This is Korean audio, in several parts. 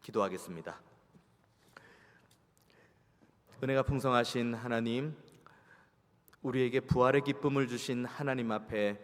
기도하겠습니다. 은혜가 풍성하신 하나님, 우리에게 부활의 기쁨을 주신 하나님 앞에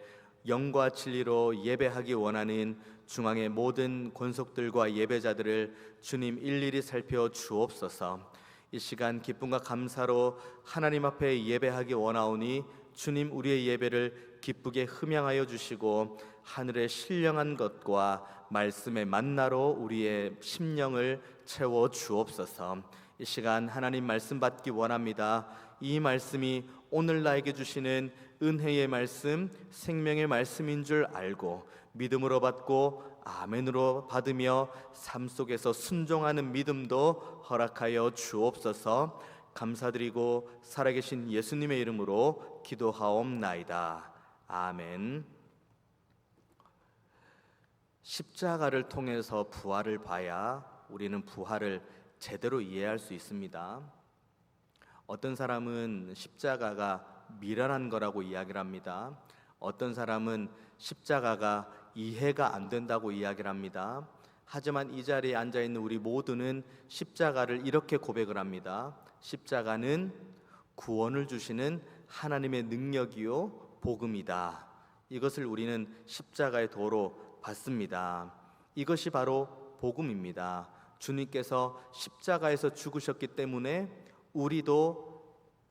영과 진리로 예배하기 원하는 중앙의 모든 권속들과 예배자들을 주님 일일이 살펴 주옵소서. 이 시간 기쁨과 감사로 하나님 앞에 예배하기 원하오니 주님 우리의 예배를 기쁘게 흠양하여 주시고 하늘의 신령한 것과 말씀의 만나로 우리의 심령을 채워 주옵소서. 이 시간 하나님 말씀 받기 원합니다. 이 말씀이 오늘 나에게 주시는 은혜의 말씀, 생명의 말씀인 줄 알고 믿음으로 받고 아멘으로 받으며 삶 속에서 순종하는 믿음도 허락하여 주옵소서. 감사드리고 살아계신 예수님의 이름으로 기도하옵나이다. 아멘. 십자가를 통해서 부활을 봐야 우리는 부활을 제대로 이해할 수 있습니다. 어떤 사람은 십자가가 미련한 거라고 이야기를 합니다. 어떤 사람은 십자가가 이해가 안 된다고 이야기를 합니다. 하지만 이 자리에 앉아있는 우리 모두는 십자가를 이렇게 고백을 합니다. 십자가는 구원을 주시는 하나님의 능력이요 복음이다. 이것을 우리는 십자가의 도로 받습니다. 이것이 바로 복음입니다. 주님께서 십자가에서 죽으셨기 때문에 우리도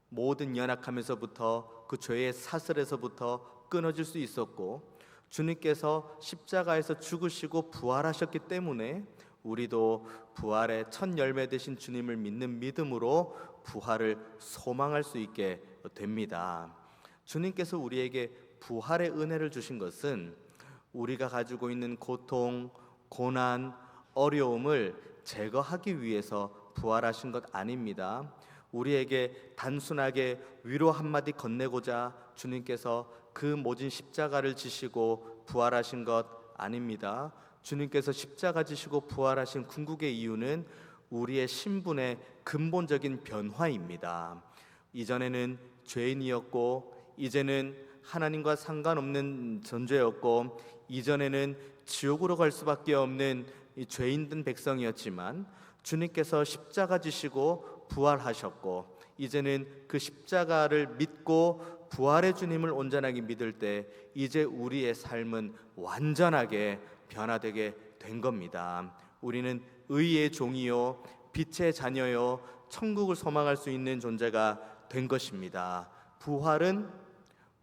모든 연약함에서부터 그 죄의 사슬에서부터 끊어질 수 있었고, 주님께서 십자가에서 죽으시고 부활하셨기 때문에 우리도 부활의 첫 열매 되신 주님을 믿는 믿음으로 부활을 소망할 수 있게 됩니다. 주님께서 우리에게 부활의 은혜를 주신 것은 우리가 가지고 있는 고통, 고난, 어려움을 제거하기 위해서 부활하신 것 아닙니다. 우리에게 단순하게 위로 한마디 건네고자 주님께서 그 모진 십자가를 지시고 부활하신 것 아닙니다. 주님께서 십자가 지시고 부활하신 궁극의 이유는 우리의 신분의 근본적인 변화입니다. 이전에는 죄인이었고 이제는 하나님과 상관없는 존재였고 이전에는 지옥으로 갈 수밖에 없는 죄인된 백성이었지만 주님께서 십자가 지시고 부활하셨고 이제는 그 십자가를 믿고 부활의 주님을 온전하게 믿을 때 이제 우리의 삶은 완전하게 변화되게 된 겁니다. 우리는 의의 종이요 빛의 자녀요 천국을 소망할 수 있는 존재가 된 것입니다. 부활은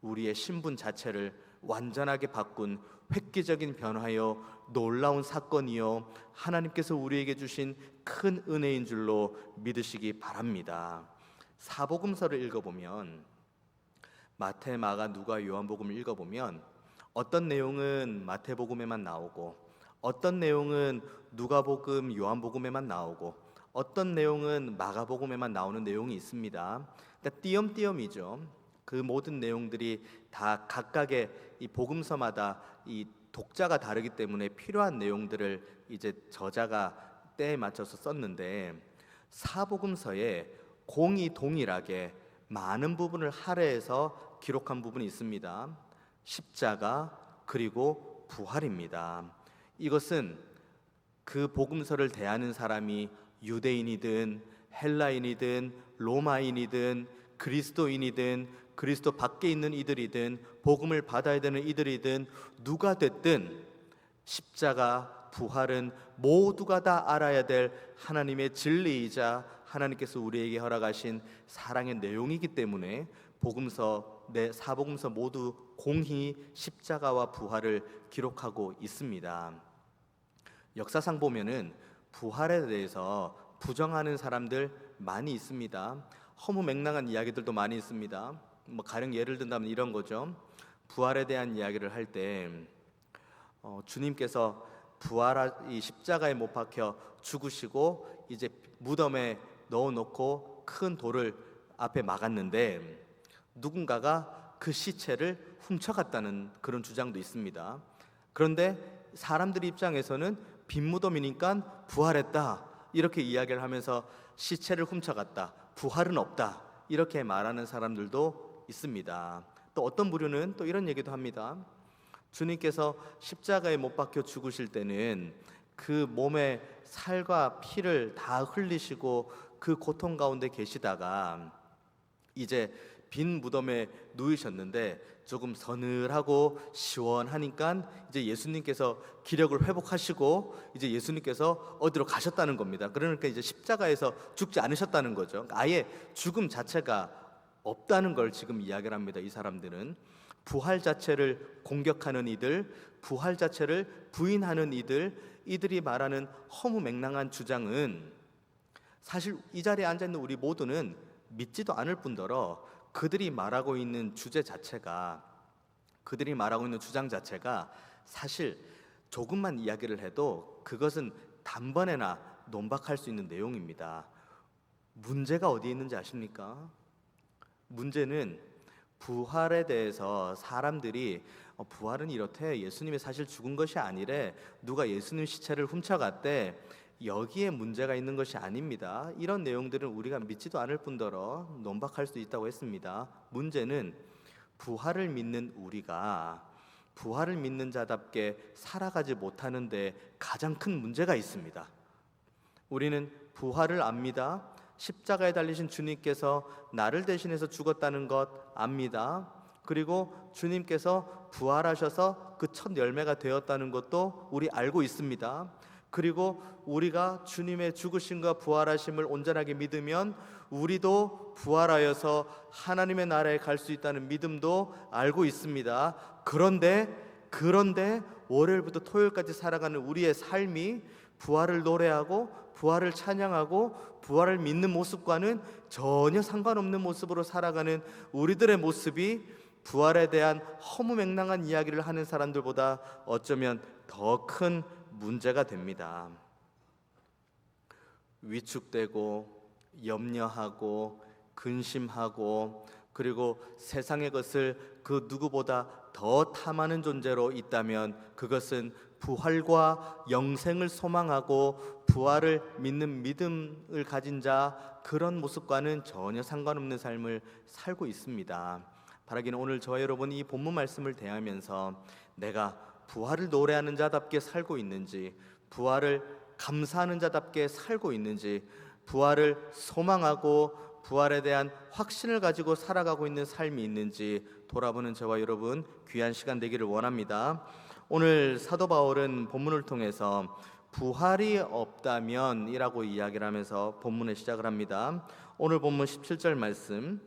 우리의 신분 자체를 완전하게 바꾼 획기적인 변화요 놀라운 사건이요 하나님께서 우리에게 주신 큰 은혜인 줄로 믿으시기 바랍니다. 사복음서를 읽어보면 마태, 마가, 누가, 요한복음을 읽어보면 어떤 내용은 마태복음에만 나오고 어떤 내용은 누가복음, 요한복음에만 나오고 어떤 내용은 마가복음에만 나오는 내용이 있습니다. 그러니까 띄엄띄엄이죠. 그 모든 내용들이 다 각각의 이 복음서마다 이 독자가 다르기 때문에 필요한 내용들을 이제 저자가 때에 맞춰서 썼는데 사복음서에 공이 동일하게 많은 부분을 할애해서 기록한 부분이 있습니다. 십자가 그리고 부활입니다. 이것은 그 복음서를 대하는 사람이 유대인이든 헬라인이든 로마인이든 그리스도인이든 그리스도 밖에 있는 이들이든 복음을 받아야 되는 이들이든 누가 됐든 십자가 부활은 모두가 다 알아야 될 하나님의 진리이자 하나님께서 우리에게 허락하신 사랑의 내용이기 때문에 복음서 사복음서 모두 공히 십자가와 부활을 기록하고 있습니다. 역사상 보면은 부활에 대해서 부정하는 사람들 많이 있습니다. 허무맹랑한 이야기들도 많이 있습니다. 가령 예를 든다면 이런 거죠. 부활에 대한 이야기를 할 때 주님께서 이 십자가에 못 박혀 죽으시고 이제 무덤에 넣어놓고 큰 돌을 앞에 막았는데 누군가가 그 시체를 훔쳐갔다는 그런 주장도 있습니다. 그런데 사람들 입장에서는 빈 무덤이니까 부활했다 이렇게 이야기를 하면서 시체를 훔쳐갔다, 부활은 없다 이렇게 말하는 사람들도 있습니다. 또 어떤 부류는 또 이런 얘기도 합니다. 주님께서 십자가에 못 박혀 죽으실 때는 그 몸에 살과 피를 다 흘리시고 그 고통 가운데 계시다가 이제 빈 무덤에 누이셨는데 조금 서늘하고 시원하니까 이제 예수님께서 기력을 회복하시고 이제 예수님께서 어디로 가셨다는 겁니다. 그러니까 이제 십자가에서 죽지 않으셨다는 거죠. 그러니까 아예 죽음 자체가 없다는 걸 지금 이야기를 합니다. 이 사람들은 부활 자체를 공격하는 이들, 부활 자체를 부인하는 이들이 말하는 허무맹랑한 주장은 사실 이 자리에 앉아 있는 우리 모두는 믿지도 않을 뿐더러 그들이 말하고 있는 주제 자체가, 그들이 말하고 있는 주장 자체가 사실 조금만 이야기를 해도 그것은 단번에나 논박할 수 있는 내용입니다. 문제가 어디에 있는지 아십니까? 문제는 부활에 대해서 사람들이 부활은 이렇대, 예수님이 사실 죽은 것이 아니래, 누가 예수님 시체를 훔쳐갔대, 여기에 문제가 있는 것이 아닙니다. 이런 내용들은 우리가 믿지도 않을 뿐더러 논박할 수 있다고 했습니다. 문제는 부활을 믿는 우리가 부활을 믿는 자답게 살아가지 못하는 데 가장 큰 문제가 있습니다. 우리는 부활을 압니다. 십자가에 달리신 주님께서 나를 대신해서 죽었다는 것 압니다. 그리고 주님께서 부활하셔서 그 첫 열매가 되었다는 것도 우리 알고 있습니다. 그리고 우리가 주님의 죽으심과 부활하심을 온전하게 믿으면 우리도 부활하여서 하나님의 나라에 갈 수 있다는 믿음도 알고 있습니다. 그런데 월요일부터 토요일까지 살아가는 우리의 삶이 부활을 노래하고 부활을 찬양하고 부활을 믿는 모습과는 전혀 상관없는 모습으로 살아가는 우리들의 모습이 부활에 대한 허무맹랑한 이야기를 하는 사람들보다 어쩌면 더 큰 문제가 됩니다. 위축되고 염려하고 근심하고 그리고 세상의 것을 그 누구보다 더 탐하는 존재로 있다면 그것은 부활과 영생을 소망하고 부활을 믿는 믿음을 가진 자, 그런 모습과는 전혀 상관없는 삶을 살고 있습니다. 바라기는 오늘 저와 여러분이 이 본문 말씀을 대하면서 내가 부활을 노래하는 자답게 살고 있는지, 부활을 감사하는 자답게 살고 있는지, 부활을 소망하고 부활에 대한 확신을 가지고 살아가고 있는 삶이 있는지 돌아보는 저와 여러분 귀한 시간 되기를 원합니다. 오늘 사도 바울은 본문을 통해서 부활이 없다면 이라고 이야기를 하면서 본문의 시작을 합니다. 오늘 본문 17절 말씀,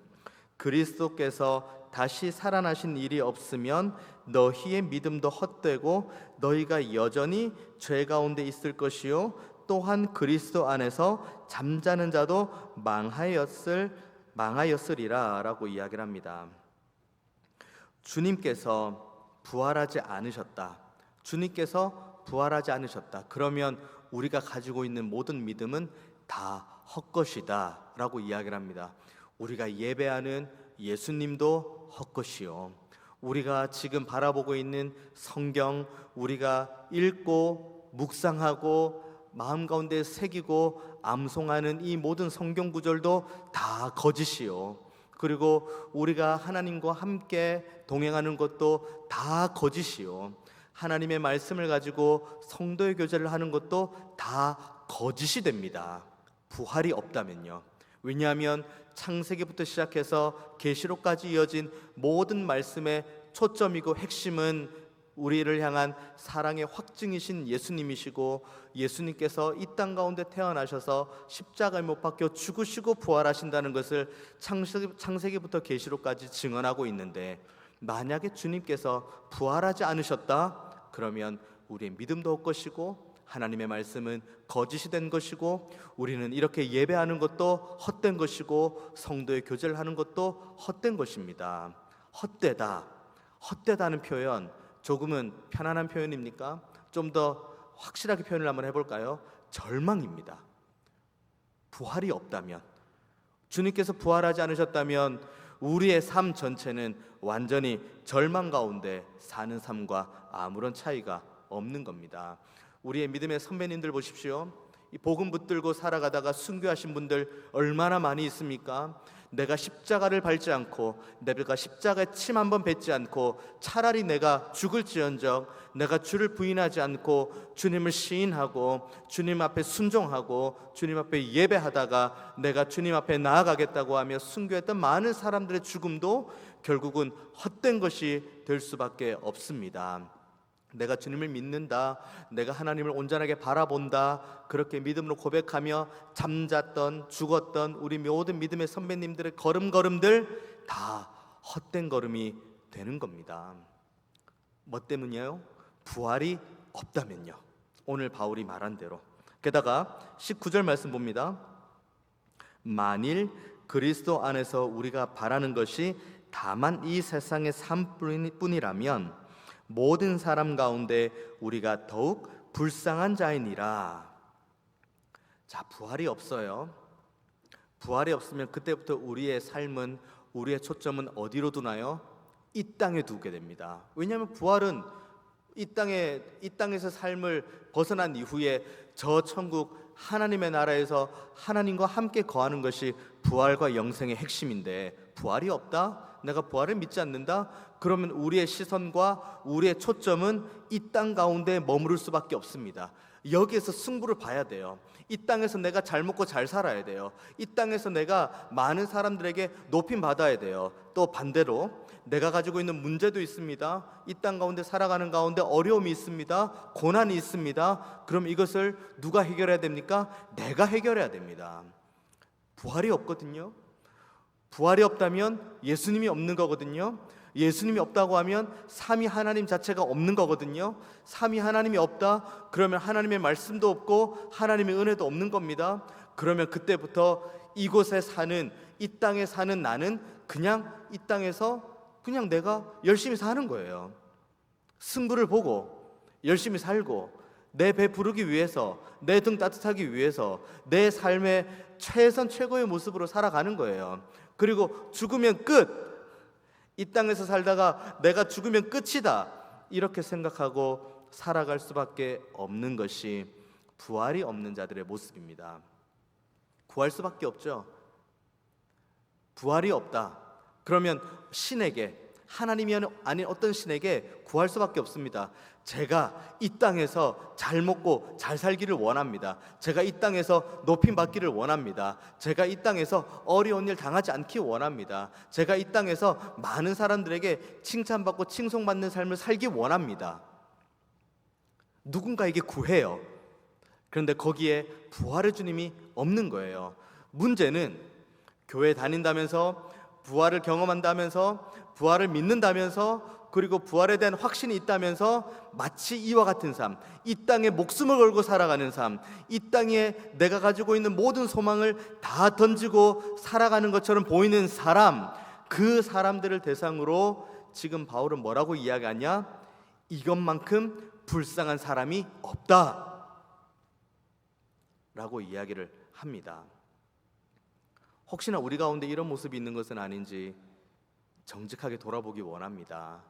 그리스도께서 다시 살아나신 일이 없으면 너희의 믿음도 헛되고 너희가 여전히 죄 가운데 있을 것이요 또한 그리스도 안에서 잠자는 자도 망하였으리라 라고 이야기를 합니다. 주님께서 부활하지 않으셨다. 주님께서 부활하지 않으셨다. 그러면 우리가 가지고 있는 모든 믿음은 다 헛것이다 라고 이야기를 합니다. 우리가 예배하는 예수님도 헛것이요, 우리가 지금 바라보고 있는 성경, 우리가 읽고 묵상하고 마음 가운데 새기고 암송하는 이 모든 성경 구절도 다 거짓이요, 그리고 우리가 하나님과 함께 동행하는 것도 다 거짓이요, 하나님의 말씀을 가지고 성도의 교제를 하는 것도 다 거짓이 됩니다. 부활이 없다면요. 왜냐하면 창세기부터 시작해서 계시록까지 이어진 모든 말씀의 초점이고 핵심은 우리를 향한 사랑의 확증이신 예수님이시고, 예수님께서 이 땅 가운데 태어나셔서 십자가에 못 박혀 죽으시고 부활하신다는 것을 창세기부터 계시록까지 증언하고 있는데, 만약에 주님께서 부활하지 않으셨다 그러면 우리의 믿음도 헛것이고 하나님의 말씀은 거짓이 된 것이고 우리는 이렇게 예배하는 것도 헛된 것이고 성도의 교제를 하는 것도 헛된 것입니다. 헛되다는 표현 조금은 편안한 표현입니까? 좀 더 확실하게 표현을 한번 해볼까요? 절망입니다. 부활이 없다면, 주님께서 부활하지 않으셨다면 우리의 삶 전체는 완전히 절망 가운데 사는 삶과 아무런 차이가 없는 겁니다. 우리의 믿음의 선배님들 보십시오. 이 복음 붙들고 살아가다가 순교하신 분들 얼마나 많이 있습니까? 내가 십자가를 밟지 않고, 내가 십자가에 침 한 번 뱉지 않고, 차라리 내가 죽을지언정 내가 주를 부인하지 않고 주님을 시인하고 주님 앞에 순종하고 주님 앞에 예배하다가 내가 주님 앞에 나아가겠다고 하며 순교했던 많은 사람들의 죽음도 결국은 헛된 것이 될 수밖에 없습니다. 내가 주님을 믿는다, 내가 하나님을 온전하게 바라본다, 그렇게 믿음으로 고백하며 잠잤던, 죽었던 우리 모든 믿음의 선배님들의 걸음걸음들 다 헛된 걸음이 되는 겁니다. 뭐 때문이에요? 부활이 없다면요. 오늘 바울이 말한 대로. 게다가 19절 말씀 봅니다. 만일 그리스도 안에서 우리가 바라는 것이 다만 이 세상의 삶뿐이라면 모든 사람 가운데 우리가 더욱 불쌍한 자이니라. 자, 부활이 없어요. 부활이 없으면 그때부터 우리의 삶은, 우리의 초점은 어디로 두나요? 이 땅에 두게 됩니다. 왜냐하면 부활은 이 땅에서 삶을 벗어난 이후에 저 천국 하나님의 나라에서 하나님과 함께 거하는 것이 부활과 영생의 핵심인데, 부활이 없다? 내가 부활을 믿지 않는다? 그러면 우리의 시선과 우리의 초점은 이 땅 가운데 머무를 수밖에 없습니다. 여기에서 승부를 봐야 돼요. 이 땅에서 내가 잘 먹고 잘 살아야 돼요. 이 땅에서 내가 많은 사람들에게 높임 받아야 돼요. 또 반대로 내가 가지고 있는 문제도 있습니다. 이 땅 가운데 살아가는 가운데 어려움이 있습니다. 고난이 있습니다. 그럼 이것을 누가 해결해야 됩니까? 내가 해결해야 됩니다. 부활이 없거든요. 부활이 없다면 예수님이 없는 거거든요. 예수님이 없다고 하면 삼위 하나님 자체가 없는 거거든요. 삼위 하나님이 없다? 그러면 하나님의 말씀도 없고 하나님의 은혜도 없는 겁니다. 그러면 그때부터 이곳에 사는, 이 땅에 사는 나는 그냥 이 땅에서 그냥 내가 열심히 사는 거예요. 승부를 보고 열심히 살고 내 배 부르기 위해서, 내 등 따뜻하기 위해서 내 삶의 최선 최고의 모습으로 살아가는 거예요. 그리고 죽으면 끝! 이 땅에서 살다가 내가 죽으면 끝이다, 이렇게 생각하고 살아갈 수밖에 없는 것이 부활이 없는 자들의 모습입니다. 구할 수밖에 없죠. 부활이 없다. 그러면 신에게, 하나님이 아닌 어떤 신에게 구할 수밖에 없습니다. 제가 이 땅에서 잘 먹고 잘 살기를 원합니다. 제가 이 땅에서 높임 받기를 원합니다. 제가 이 땅에서 어려운 일 당하지 않기 원합니다. 제가 이 땅에서 많은 사람들에게 칭찬받고 칭송받는 삶을 살기 원합니다. 누군가에게 구해요. 그런데 거기에 부활의 주님이 없는 거예요. 문제는 교회 다닌다면서, 부활을 경험한다면서, 부활을 믿는다면서, 그리고 부활에 대한 확신이 있다면서 마치 이와 같은 삶, 이 땅에 목숨을 걸고 살아가는 삶, 이 땅에 내가 가지고 있는 모든 소망을 다 던지고 살아가는 것처럼 보이는 사람, 그 사람들을 대상으로 지금 바울은 뭐라고 이야기하냐? 이것만큼 불쌍한 사람이 없다 라고 이야기를 합니다. 혹시나 우리 가운데 이런 모습이 있는 것은 아닌지 정직하게 돌아보기 원합니다.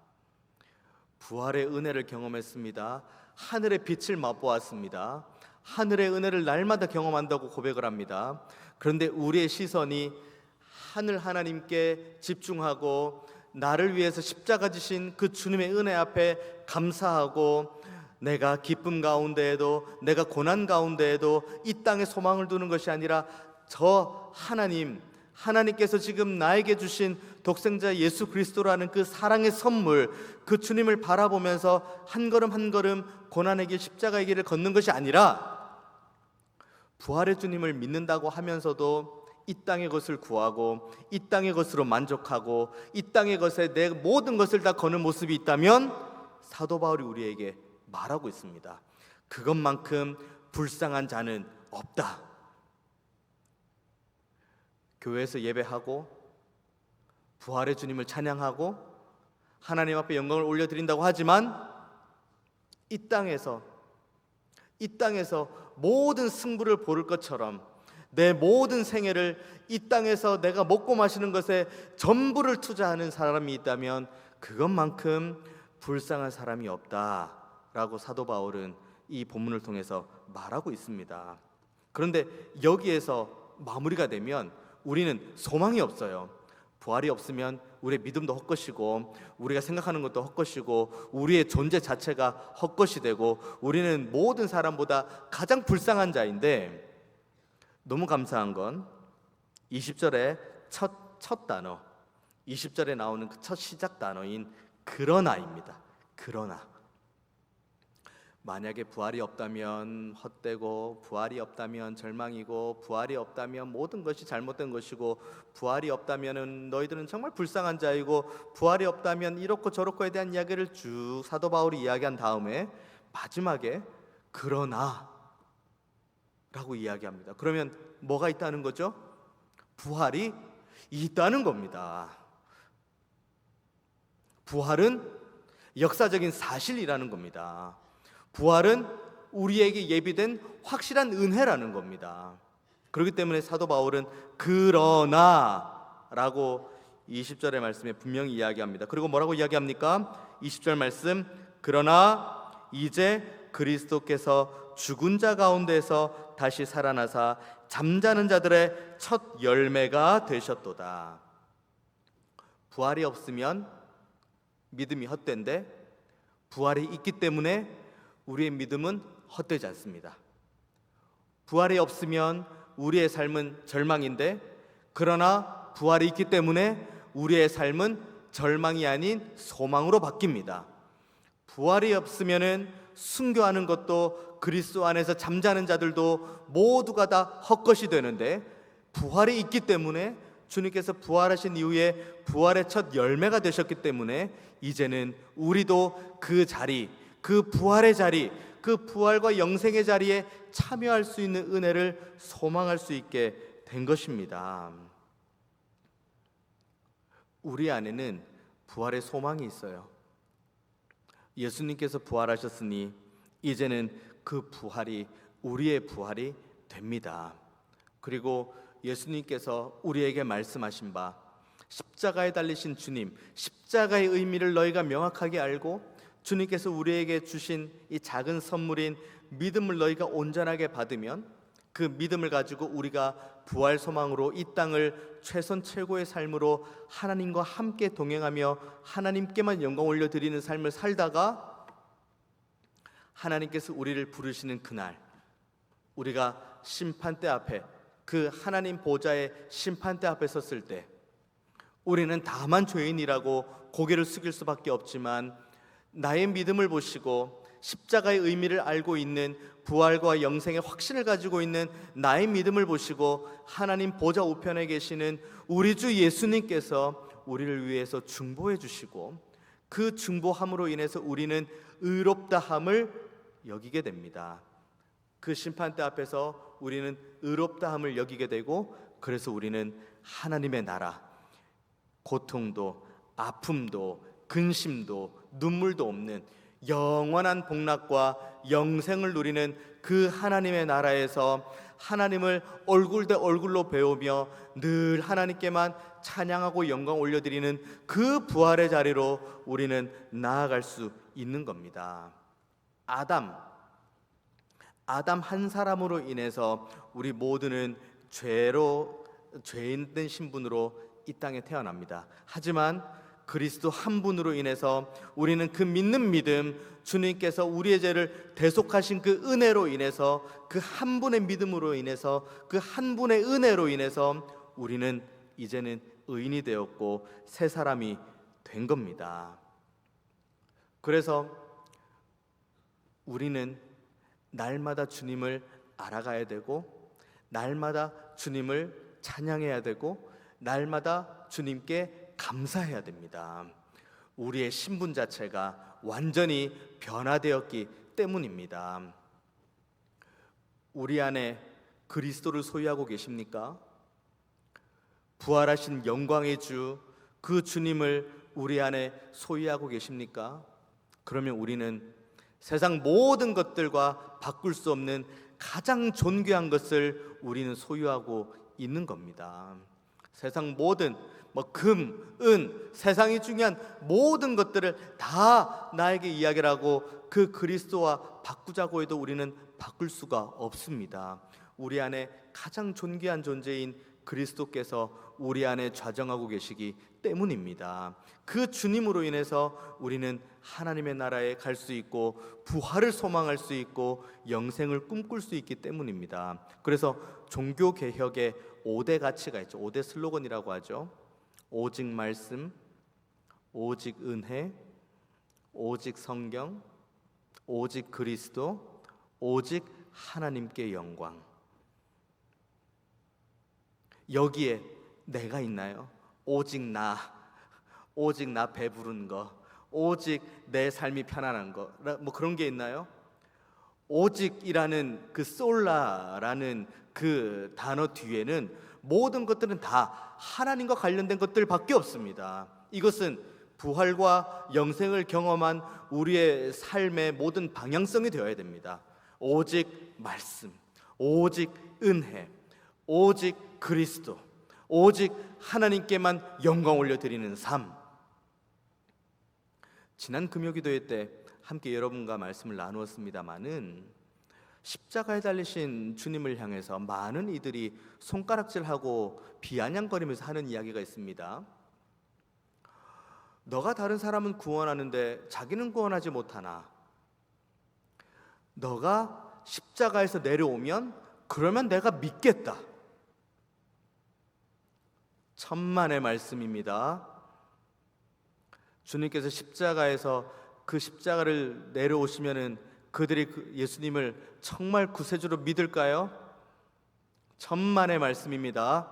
부활의 은혜를 경험했습니다. 하늘의 빛을 맛보았습니다. 하늘의 은혜를 날마다 경험한다고 고백을 합니다. 그런데 우리의 시선이 하늘 하나님께 집중하고 나를 위해서 십자가 지신 그 주님의 은혜 앞에 감사하고, 내가 기쁨 가운데에도, 내가 고난 가운데에도 이 땅에 소망을 두는 것이 아니라 저 하나님께서 지금 나에게 주신 독생자 예수 그리스도라는 그 사랑의 선물, 그 주님을 바라보면서 한 걸음 한 걸음 고난의 길, 십자가의 길을 걷는 것이 아니라, 부활의 주님을 믿는다고 하면서도 이 땅의 것을 구하고 이 땅의 것으로 만족하고 이 땅의 것에 내 모든 것을 다 거는 모습이 있다면 사도 바울이 우리에게 말하고 있습니다. 그것만큼 불쌍한 자는 없다. 교회에서 예배하고 부활의 주님을 찬양하고 하나님 앞에 영광을 올려드린다고 하지만 이 땅에서 모든 승부를 보를 것처럼 내 모든 생애를 이 땅에서 내가 먹고 마시는 것에 전부를 투자하는 사람이 있다면 그것만큼 불쌍한 사람이 없다라고 사도 바울은 이 본문을 통해서 말하고 있습니다. 그런데 여기에서 마무리가 되면 우리는 소망이 없어요. 부활이 없으면 우리의 믿음도 헛것이고 우리가 생각하는 것도 헛것이고 우리의 존재 자체가 헛것이 되고 우리는 모든 사람보다 가장 불쌍한 자인데, 너무 감사한 건 20절의 첫 단어, 20절에 나오는 그 첫 시작 단어인 그러나입니다. 그러나. 만약에 부활이 없다면 헛되고, 부활이 없다면 절망이고, 부활이 없다면 모든 것이 잘못된 것이고, 부활이 없다면 너희들은 정말 불쌍한 자이고, 부활이 없다면 이렇고 저렇고에 대한 이야기를 쭉 사도 바울이 이야기한 다음에 마지막에 그러나 라고 이야기합니다. 그러면 뭐가 있다는 거죠? 부활이 있다는 겁니다. 부활은 역사적인 사실이라는 겁니다. 부활은 우리에게 예비된 확실한 은혜라는 겁니다. 그렇기 때문에 사도 바울은 그러나라고 20절의 말씀에 분명히 이야기합니다. 그리고 뭐라고 이야기합니까? 20절 말씀, 그러나 이제 그리스도께서 죽은 자 가운데서 다시 살아나사 잠자는 자들의 첫 열매가 되셨도다. 부활이 없으면 믿음이 헛된데, 부활이 있기 때문에 우리의 믿음은 헛되지 않습니다. 부활이 없으면 우리의 삶은 절망인데, 그러나 부활이 있기 때문에 우리의 삶은 절망이 아닌 소망으로 바뀝니다. 부활이 없으면은 순교하는 것도, 그리스도 안에서 잠자는 자들도 모두가 다 헛것이 되는데, 부활이 있기 때문에, 주님께서 부활하신 이후에 부활의 첫 열매가 되셨기 때문에 이제는 우리도 그 자리, 그 부활의 자리, 그 부활과 영생의 자리에 참여할 수 있는 은혜를 소망할 수 있게 된 것입니다. 우리 안에는 부활의 소망이 있어요. 예수님께서 부활하셨으니 이제는 그 부활이 우리의 부활이 됩니다. 그리고 예수님께서 우리에게 말씀하신 바, 십자가에 달리신 주님, 십자가의 의미를 너희가 명확하게 알고 주님께서 우리에게 주신 이 작은 선물인 믿음을 너희가 온전하게 받으면, 그 믿음을 가지고 우리가 부활 소망으로 이 땅을 최선 최고의 삶으로 하나님과 함께 동행하며 하나님께만 영광 올려드리는 삶을 살다가 하나님께서 우리를 부르시는 그날, 우리가 심판대 앞에, 그 하나님 보좌의 심판대 앞에 섰을 때 우리는 다만 죄인이라고 고개를 숙일 수밖에 없지만, 나의 믿음을 보시고 십자가의 의미를 알고 있는, 부활과 영생의 확신을 가지고 있는 나의 믿음을 보시고 하나님 보좌 우편에 계시는 우리 주 예수님께서 우리를 위해서 중보해 주시고, 그 중보함으로 인해서 우리는 의롭다함을 여기게 됩니다. 그 심판대 앞에서 우리는 의롭다함을 여기게 되고, 그래서 우리는 하나님의 나라, 고통도 아픔도 근심도 눈물도 없는 영원한 복락과 영생을 누리는 그 하나님의 나라에서 하나님을 얼굴 대 얼굴로 배우며 늘 하나님께만 찬양하고 영광 올려드리는 그 부활의 자리로 우리는 나아갈 수 있는 겁니다. 아담 한 사람으로 인해서 우리 모두는 죄인 된 신분으로 이 땅에 태어납니다. 하지만 그리스도 한 분으로 인해서 우리는 그 믿는 믿음, 주님께서 우리의 죄를 대속하신 그 은혜로 인해서, 그 한 분의 믿음으로 인해서, 그 한 분의 은혜로 인해서 우리는 이제는 의인이 되었고 새 사람이 된 겁니다. 그래서 우리는 날마다 주님을 알아가야 되고, 날마다 주님을 찬양해야 되고, 날마다 주님께 감사해야 됩니다. 우리의 신분 자체가 완전히 변화되었기 때문입니다. 우리 안에 그리스도를 소유하고 계십니까? 부활하신 영광의 주, 그 주님을 우리 안에 소유하고 계십니까? 그러면 우리는 세상 모든 것들과 바꿀 수 없는 가장 존귀한 것을 우리는 소유하고 있는 겁니다. 세상 모든 금, 은, 세상이 중요한 모든 것들을 다 나에게 이야기를 하고 그 그리스도와 바꾸자고 해도 우리는 바꿀 수가 없습니다. 우리 안에 가장 존귀한 존재인 그리스도께서 우리 안에 좌정하고 계시기 때문입니다. 그 주님으로 인해서 우리는 하나님의 나라에 갈 수 있고 부활을 소망할 수 있고 영생을 꿈꿀 수 있기 때문입니다. 그래서 종교 개혁의 5대 가치가 있죠. 5대 슬로건이라고 하죠. 오직 말씀, 오직 은혜, 오직 성경, 오직 그리스도, 오직 하나님께 영광. 여기에 내가 있나요? 오직 나 배부른 거, 오직 내 삶이 편안한 거, 뭐 그런 게 있나요? 오직이라는 그 솔라라는 그 단어 뒤에는 모든 것들은 다 하나님과 관련된 것들밖에 없습니다. 이것은 부활과 영생을 경험한 우리의 삶의 모든 방향성이 되어야 됩니다. 오직 말씀, 오직 은혜, 오직 그리스도, 오직 하나님께만 영광 올려드리는 삶. 지난 금요기도회 때 함께 여러분과 말씀을 나누었습니다마는 십자가에 달리신 주님을 향해서 많은 이들이 손가락질하고 비아냥거리면서 하는 이야기가 있습니다. 너가 다른 사람은 구원하는데 자기는 구원하지 못하나? 너가 십자가에서 내려오면 그러면 내가 믿겠다. 천만의 말씀입니다. 주님께서 십자가에서 그 십자가를 내려오시면은 그들이 예수님을 정말 구세주로 믿을까요? 천만의 말씀입니다.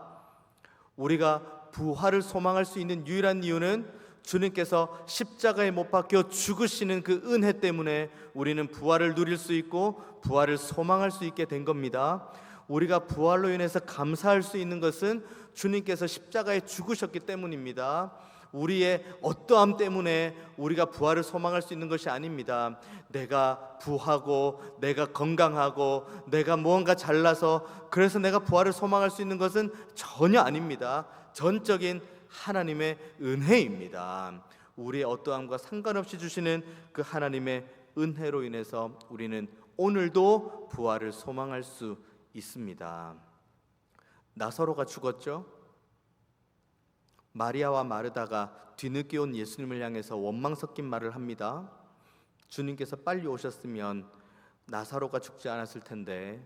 우리가 부활을 소망할 수 있는 유일한 이유는 주님께서 십자가에 못 박혀 죽으시는 그 은혜 때문에 우리는 부활을 누릴 수 있고 부활을 소망할 수 있게 된 겁니다. 우리가 부활로 인해서 감사할 수 있는 것은 주님께서 십자가에 죽으셨기 때문입니다. 우리의 어떠함 때문에 우리가 부활을 소망할 수 있는 것이 아닙니다. 내가 부하고 내가 건강하고 내가 무언가 잘나서 그래서 내가 부활을 소망할 수 있는 것은 전혀 아닙니다. 전적인 하나님의 은혜입니다. 우리의 어떠함과 상관없이 주시는 그 하나님의 은혜로 인해서 우리는 오늘도 부활을 소망할 수 있습니다. 나사로가 죽었죠. 마리아와 마르다가 뒤늦게 온 예수님을 향해서 원망 섞인 말을 합니다. 주님께서 빨리 오셨으면 나사로가 죽지 않았을 텐데.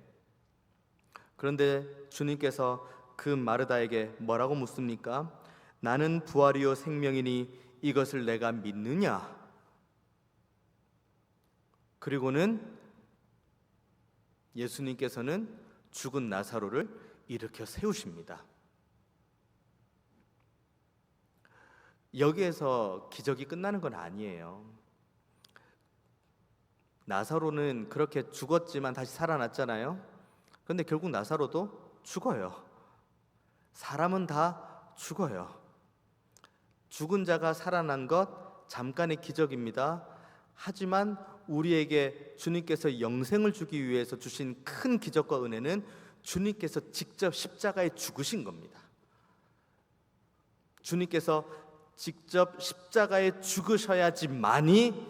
그런데 주님께서 그 마르다에게 뭐라고 묻습니까? 나는 부활이요 생명이니 이것을 내가 믿느냐? 그리고는 예수님께서는 죽은 나사로를 일으켜 세우십니다. 여기에서 기적이 끝나는 건 아니에요. 나사로는 그렇게 죽었지만 다시 살아났잖아요. 그런데 결국 나사로도 죽어요. 사람은 다 죽어요. 죽은 자가 살아난 것 잠깐의 기적입니다. 하지만 우리에게 주님께서 영생을 주기 위해서 주신 큰 기적과 은혜는 주님께서 직접 십자가에 죽으신 겁니다. 주님께서 직접 십자가에 죽으셔야지만이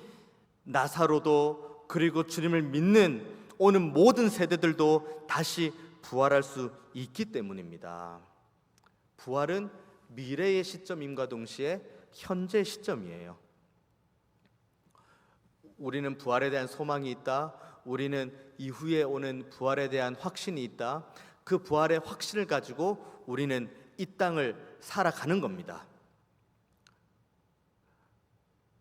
나사로도 그리고 주님을 믿는 오는 모든 세대들도 다시 부활할 수 있기 때문입니다. 부활은 미래의 시점임과 동시에 현재의 시점이에요. 우리는 부활에 대한 소망이 있다. 우리는 이후에 오는 부활에 대한 확신이 있다. 그 부활의 확신을 가지고 우리는 이 땅을 살아가는 겁니다.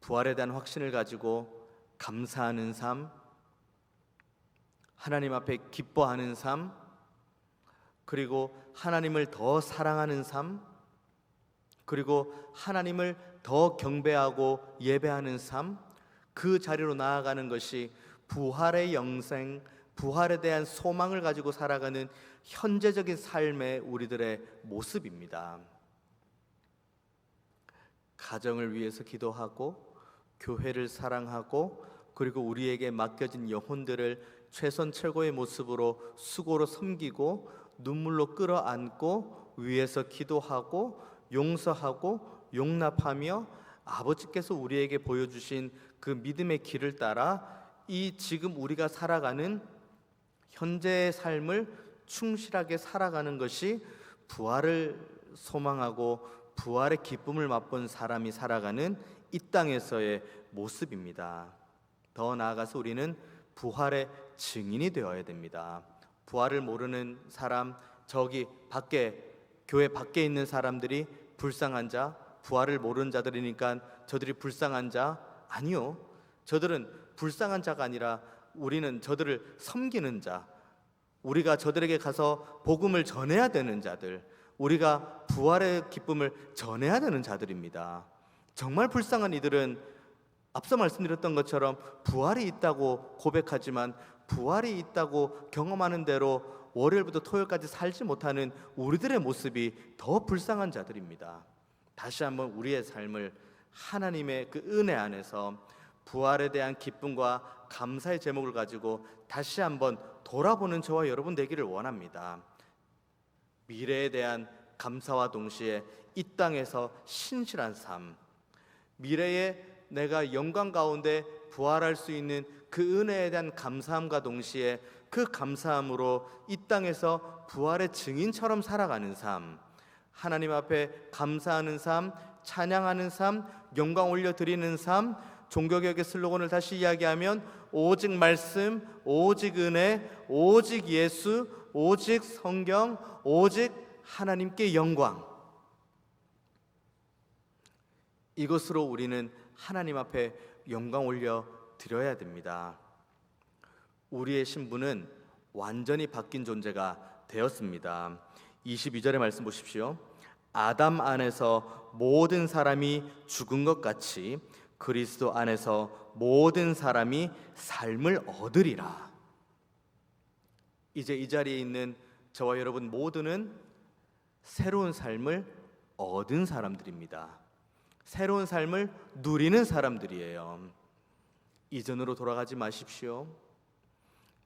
부활에 대한 확신을 가지고 감사하는 삶, 하나님 앞에 기뻐하는 삶, 그리고 하나님을 더 사랑하는 삶, 그리고 하나님을 더 경배하고 예배하는 삶, 그 자리로 나아가는 것이 부활의 영생, 부활에 대한 소망을 가지고 살아가는 현재적인 삶의 우리들의 모습입니다. 가정을 위해서 기도하고 교회를 사랑하고 그리고 우리에게 맡겨진 영혼들을 최선 최고의 모습으로 수고로 섬기고 눈물로 끌어안고 위에서 기도하고 용서하고 용납하며 아버지께서 우리에게 보여주신 그 믿음의 길을 따라 이 지금 우리가 살아가는 현재의 삶을 충실하게 살아가는 것이 부활을 소망하고 부활의 기쁨을 맛본 사람이 살아가는 이 땅에서의 모습입니다. 더 나아가서 우리는 부활의 증인이 되어야 됩니다. 부활을 모르는 사람, 저기 밖에, 교회 밖에 있는 사람들이 불쌍한 자, 부활을 모르는 자들이니까 저들이 불쌍한 자, 아니요. 저들은 불쌍한 자가 아니라 우리는 저들을 섬기는 자, 우리가 저들에게 가서 복음을 전해야 되는 자들, 우리가 부활의 기쁨을 전해야 되는 자들입니다. 정말 불쌍한 이들은 앞서 말씀드렸던 것처럼 부활이 있다고 고백하지만 부활이 있다고 경험하는 대로 월요일부터 토요일까지 살지 못하는 우리들의 모습이 더 불쌍한 자들입니다. 다시 한번 우리의 삶을 하나님의 그 은혜 안에서 부활에 대한 기쁨과 감사의 제목을 가지고 다시 한번 돌아보는 저와 여러분 되기를 원합니다. 미래에 대한 감사와 동시에 이 땅에서 신실한 삶, 미래에 내가 영광 가운데 부활할 수 있는 그 은혜에 대한 감사함과 동시에 그 감사함으로 이 땅에서 부활의 증인처럼 살아가는 삶, 하나님 앞에 감사하는 삶, 찬양하는 삶, 영광 올려드리는 삶, 종교개혁의 슬로건을 다시 이야기하면 오직 말씀, 오직 은혜, 오직 예수, 오직 성경, 오직 하나님께 영광. 이것으로 우리는 하나님 앞에 영광 올려 드려야 됩니다. 우리의 신분은 완전히 바뀐 존재가 되었습니다. 22절의 말씀 보십시오. 아담 안에서 모든 사람이 죽은 것 같이 그리스도 안에서 모든 사람이 삶을 얻으리라. 이제 이 자리에 있는 저와 여러분 모두는 새로운 삶을 얻은 사람들입니다. 새로운 삶을 누리는 사람들이에요. 이전으로 돌아가지 마십시오.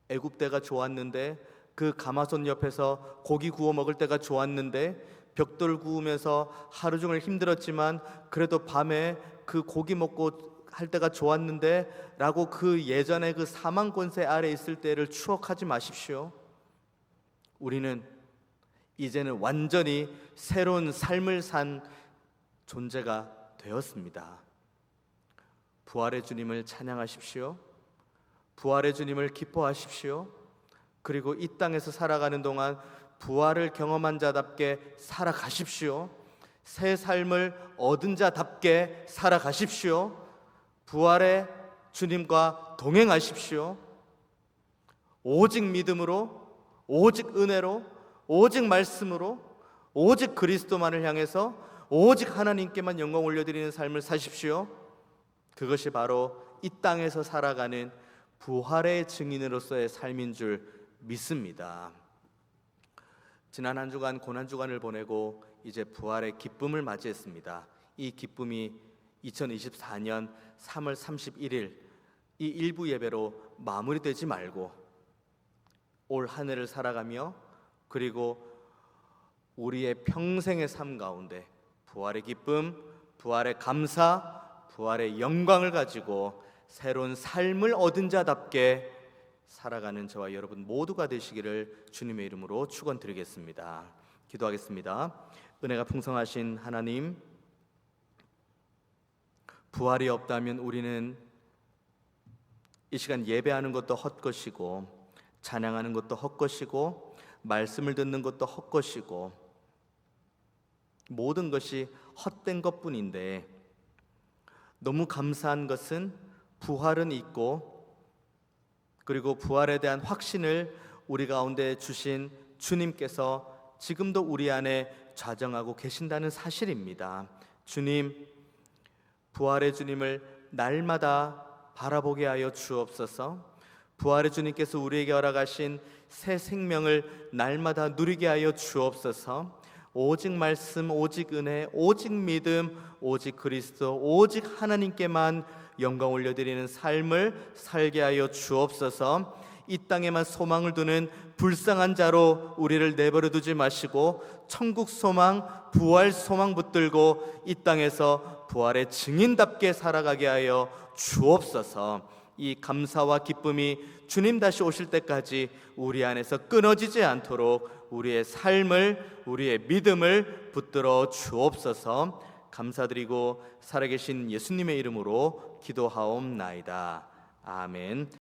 애굽 때가 좋았는데, 그 가마솥 옆에서 고기 구워 먹을 때가 좋았는데, 벽돌 구우면서 하루 종일 힘들었지만 그래도 밤에 그 고기 먹고 할 때가 좋았는데 라고 그 예전에 그 사망 권세 아래 있을 때를 추억하지 마십시오. 우리는 이제는 완전히 새로운 삶을 산 존재가 되었습니다. 부활의 주님을 찬양하십시오. 부활의 주님을 기뻐하십시오. 그리고 이 땅에서 살아가는 동안 부활을 경험한 자답게 살아가십시오. 새 삶을 얻은 자답게 살아가십시오. 부활의 주님과 동행하십시오. 오직 믿음으로, 오직 은혜로, 오직 말씀으로, 오직 그리스도만을 향해서 오직 하나님께만 영광 올려드리는 삶을 사십시오. 그것이 바로 이 땅에서 살아가는 부활의 증인으로서의 삶인 줄 믿습니다. 지난 한 주간 고난주간을 보내고 이제 부활의 기쁨을 맞이했습니다. 이 기쁨이 2024년 3월 31일 이 일부 예배로 마무리되지 말고 올 한 해를 살아가며 그리고 우리의 평생의 삶 가운데 부활의 기쁨, 부활의 감사, 부활의 영광을 가지고 새로운 삶을 얻은 자답게 살아가는 저와 여러분 모두가 되시기를 주님의 이름으로 축원드리겠습니다. 기도하겠습니다. 은혜가 풍성하신 하나님, 부활이 없다면 우리는 이 시간 예배하는 것도 헛것이고 찬양하는 것도 헛것이고 말씀을 듣는 것도 헛것이고 모든 것이 헛된 것뿐인데, 너무 감사한 것은 부활은 있고 그리고 부활에 대한 확신을 우리 가운데 주신 주님께서 지금도 우리 안에 좌정하고 계신다는 사실입니다. 주님, 부활의 주님을 날마다 바라보게 하여 주옵소서. 부활의 주님께서 우리에게 허락하신 새 생명을 날마다 누리게 하여 주옵소서. 오직 말씀, 오직 은혜, 오직 믿음, 오직 그리스도, 오직 하나님께만 영광 올려드리는 삶을 살게 하여 주옵소서. 이 땅에만 소망을 두는 불쌍한 자로 우리를 내버려 두지 마시고 천국 소망, 부활 소망 붙들고 이 땅에서 부활의 증인답게 살아가게 하여 주옵소서. 이 감사와 기쁨이 주님 다시 오실 때까지 우리 안에서 끊어지지 않도록 우리의 삶을, 우리의 믿음을 붙들어 주옵소서. 감사드리고 살아계신 예수님의 이름으로 기도하옵나이다. 아멘.